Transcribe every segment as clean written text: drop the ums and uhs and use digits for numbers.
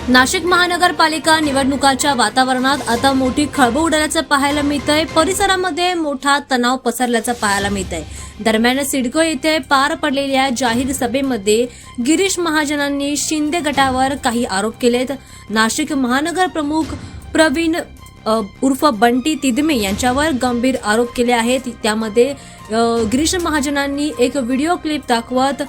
नाशिक महानगरपालिका निवडणुकांच्या वातावरणात आता मोठी खळबळ उडाल्याचं पाहायला मिळतंय। परिसरामध्ये मोठा तणाव पसरल्याचं पाहायला मिळतंय। दरम्यान सिडको येथे पार पडलेल्या जाहीर सभेमध्ये गिरीश महाजनांनी शिंदे गटावर काही आरोप केलेत। नाशिक महानगर प्रमुख प्रवीण उर्फ बंटी तिदमे यांच्यावर गंभीर आरोप केले आहेत। त्यामध्ये गिरीश महाजनांनी एक व्हिडिओ क्लिप दाखवत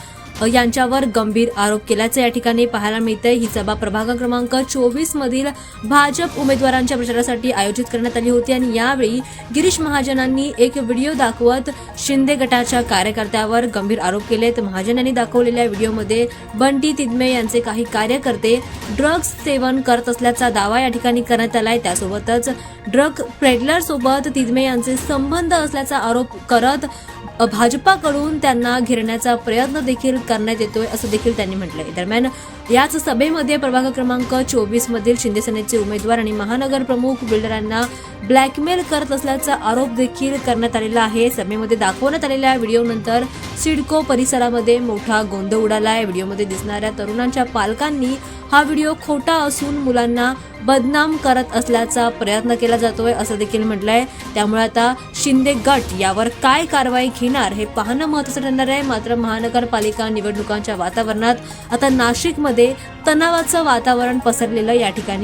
यांच्यावर गंभीर आरोप केल्याचे या ठिकाणी पाहायला मिळते। ही सभा प्रभाग क्रमांक 24 मधील भाजप उमेदवारांच्या प्रचारासाठी आयोजित करण्यात आली होती आणि यावेळी गिरीश महाजनांनी एक व्हिडिओ दाखवत शिंदे गटाच्या कार्यकर्त्यावर गंभीर आरोप केलेत। महाजन यांनी दाखवलेल्या व्हिडिओमध्ये बंटी तिदमे यांचे काही कार्यकर्ते ड्रग्ज सेवन करत असल्याचा दावा या ठिकाणी करण्यात आलाय। त्यासोबतच ड्रग पेडलर सोबत तिदमे यांचे संबंध असल्याचा आरोप करत भाजपाकडून त्यांना घेरण्याचा प्रयत्न देखील करण्यात येतोय असं देखील त्यांनी म्हटलंय। दरम्यान याच सभेमध्ये प्रभाग क्रमांक 24 मधील शिंदे सेनेचे उमेदवार आणि महानगर प्रमुख बिल्डरांना ब्लॅकमेल करत असल्याचा आरोप देखील करण्यात आलेला आहे। सभेमध्ये दाखवण्यात आलेल्या व्हिडिओनंतर सिडको परिसरामध्ये मोठा गोंधळ उडालाय। व्हिडिओमध्ये दिसणाऱ्या तरुणांच्या पालकांनी हा व्हिडिओ खोटा असून मुलांना बदनाम करत असल्याचा प्रयत्न केला जातोय असं देखील म्हटलंय। त्यामुळे आता शिंदे गट यावर काय कारवाई घेणार हे पाहणं महत्त्वाचं ठरणार आहे। मात्र महानगरपालिका निवडणुकांच्या वातावरणात आता नाशिकमध्ये तणावाचं वातावरण पसरलेलं या ठिकाणी